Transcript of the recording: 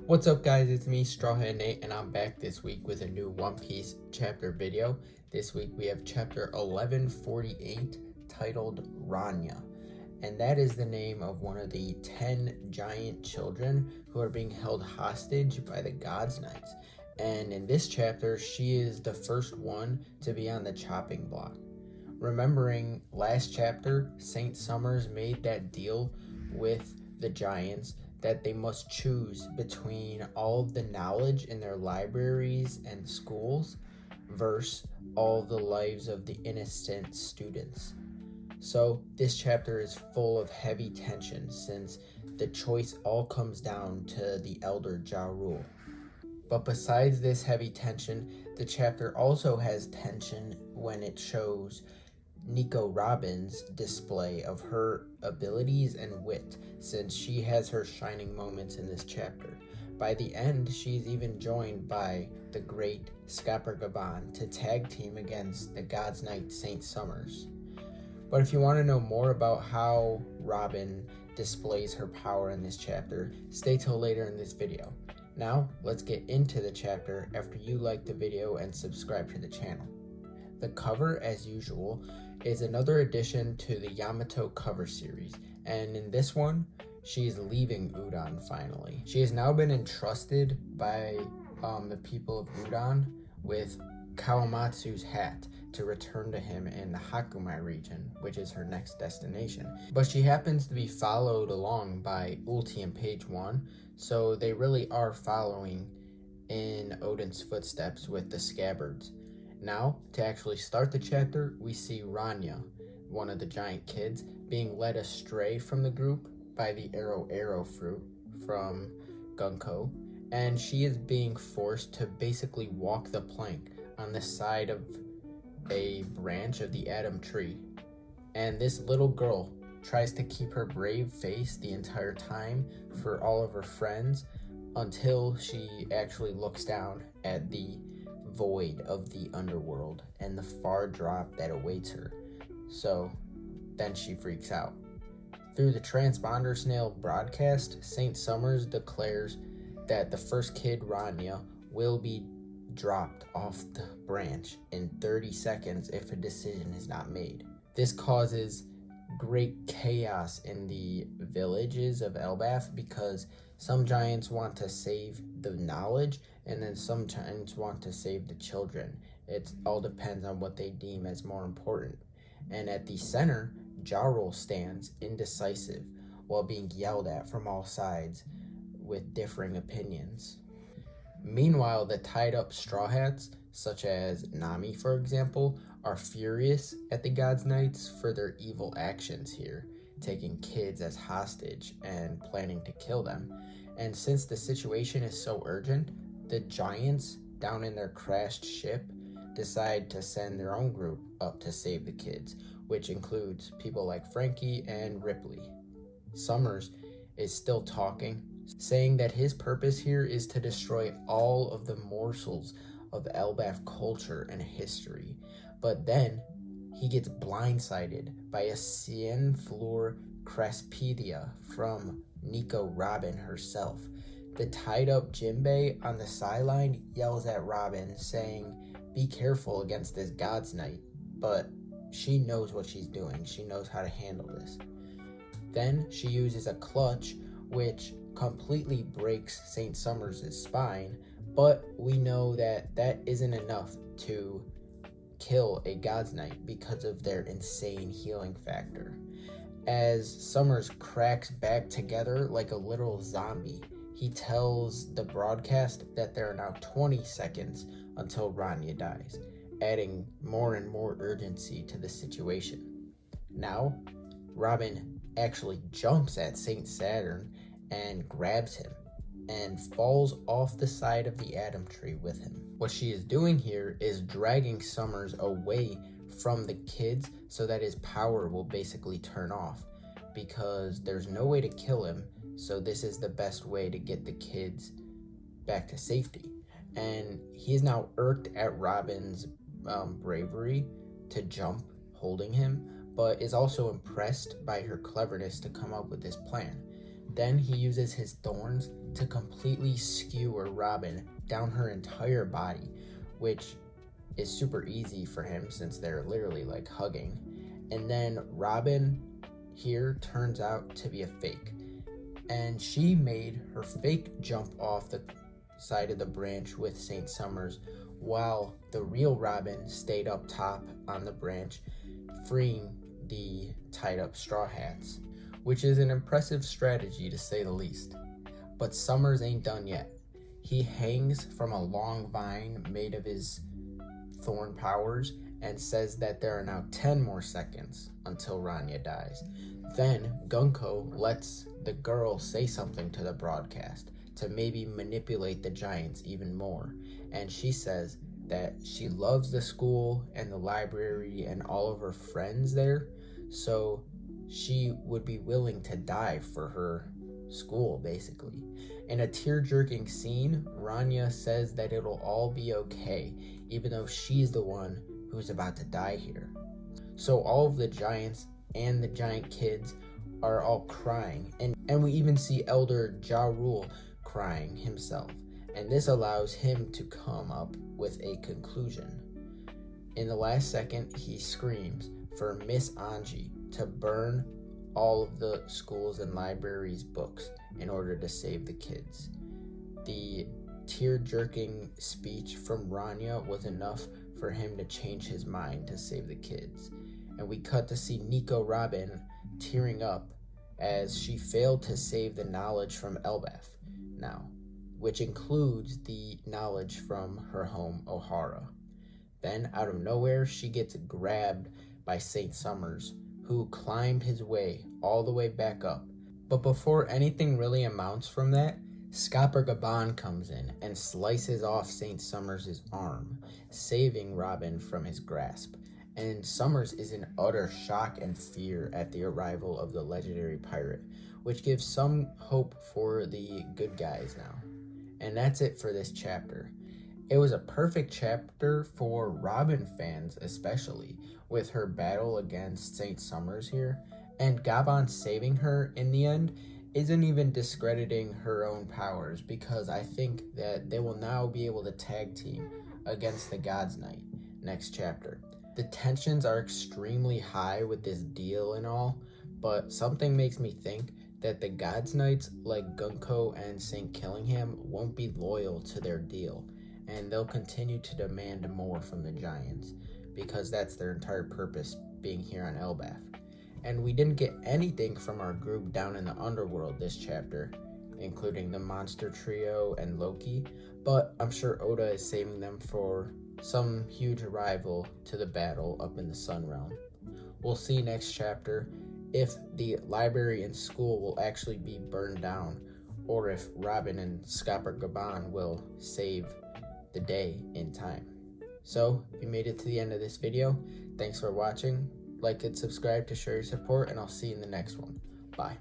What's up guys, it's me Strawhead Nate and I'm back this week with a new One Piece chapter video. This week we have chapter 1148 titled Rania, and that is the name of one of the 10 giant children who are being held hostage by the Gods Knights. And in this chapter she is the first one to be on the chopping block. Remembering last chapter, Saint Sommers made that deal with the giants that they must choose between all of the knowledge in their libraries and schools versus all the lives of the innocent students. So this chapter is full of heavy tension since the choice all comes down to the elder Ja Rule. But besides this heavy tension, the chapter also has tension when it shows Nico Robin's display of her abilities and wit, since she has her shining moments in this chapter. By the end, she's even joined by the great Scapper Gaban to tag team against the God's Knight Saint Sommers. But if you want to know more about how Robin displays her power in this chapter, stay till later in this video. Now, let's get into the chapter after you like the video and subscribe to the channel. The cover, as usual, is another addition to the Yamato cover series, and in this one, she is leaving Udon finally. She has now been entrusted by the people of Udon with Kawamatsu's hat to return to him in the Hakumai region, which is her next destination. But she happens to be followed along by Ulti and Page 1, so they really are following in Odin's footsteps with the Scabbards. Now, to actually start the chapter, we see Rania, one of the giant kids, being led astray from the group by the arrow fruit from Gunko, and she is being forced to basically walk the plank on the side of a branch of the Adam tree. And this little girl tries to keep her brave face the entire time for all of her friends until she actually looks down at the void of the underworld and the far drop that awaits her. So then she freaks out. Through the transponder snail broadcast, Saint Sommers declares that the first kid, Rania, will be dropped off the branch in 30 seconds if a decision is not made. This causes great chaos in the villages of Elbaf because some giants want to save the knowledge and then some giants want to save the children. It all depends on what they deem as more important. And at the center, Ja Rule stands indecisive while being yelled at from all sides with differing opinions. Meanwhile, the tied up Straw Hats, such as Nami for example, are furious at the Gods Knights for their evil actions here, taking kids as hostage and planning to kill them. And since the situation is so urgent, the giants down in their crashed ship decide to send their own group up to save the kids, which includes people like Frankie and Ripley. Sommers is still talking, saying that his purpose here is to destroy all of the morsels of Elbaf culture and history. But then he gets blindsided by a Cienfleur Craspedia from Nico Robin herself. The tied up Jinbei on the sideline yells at Robin saying, "Be careful against this God's Knight," but she knows what she's doing. She knows how to handle this. Then she uses a clutch which completely breaks Saint Sommers' spine, but we know that that isn't enough to kill a God's Knight because of their insane healing factor. As Sommers cracks back together like a literal zombie, he tells the broadcast that there are now 20 seconds until Rania dies, adding more and more urgency to the situation. Now, Robin actually jumps at Saint Saturn and grabs him and falls off the side of the Adam tree with him. What she is doing here is dragging Sommers away from the kids so that his power will basically turn off, because there's no way to kill him, so this is the best way to get the kids back to safety. And he is now irked at Robin's bravery to jump holding him, but is also impressed by her cleverness to come up with this plan. Then he uses his thorns to completely skewer Robin down her entire body, which is super easy for him since they're literally like hugging. And then Robin here turns out to be a fake, and she made her fake jump off the side of the branch with St. Summers, while the real Robin stayed up top on the branch, freeing the tied up Straw Hats, which is an impressive strategy to say the least. But Summers ain't done yet. He hangs from a long vine made of his thorn powers and says that there are now 10 more seconds until Rania dies. Then Gunko lets the girl say something to the broadcast to maybe manipulate the giants even more, and she says that she loves the school and the library and all of her friends there, so she would be willing to die for her school, basically. In a tear-jerking scene, Rania says that it'll all be okay, even though she's the one who's about to die here. So all of the giants and the giant kids are all crying, and we even see Elder Ja Rule crying himself, and this allows him to come up with a conclusion. In the last second, he screams for Miss Anji to burn all of the schools and libraries' books in order to save the kids. The tear-jerking speech from Rania was enough for him to change his mind to save the kids. And we cut to see Nico Robin tearing up as she failed to save the knowledge from Elbaf now, which includes the knowledge from her home, O'Hara. Then, out of nowhere, she gets grabbed by St. Summers, who climbed his way all the way back up. But before anything really amounts from that, Scopper Gaban comes in and slices off St. Summers' arm, saving Robin from his grasp. And Summers is in utter shock and fear at the arrival of the legendary pirate, which gives some hope for the good guys now. And that's it for this chapter. It was a perfect chapter for Robin fans especially, with her battle against St. Summers here, and Gaban saving her in the end isn't even discrediting her own powers, because I think that they will now be able to tag team against the God's Knight next chapter. The tensions are extremely high with this deal and all, but something makes me think that the God's Knights like Gunko and St. Killingham won't be loyal to their deal, and they'll continue to demand more from the giants, because that's their entire purpose being here on Elbaf. And we didn't get anything from our group down in the underworld this chapter, including the monster trio and Loki, but I'm sure Oda is saving them for some huge arrival to the battle up in the Sun Realm. We'll see next chapter if the library and school will actually be burned down, or if Robin and Scopper Gaban will save the day in time. So, if you made it to the end of this video, thanks for watching. Like and subscribe to show your support, and I'll see you in the next one. Bye.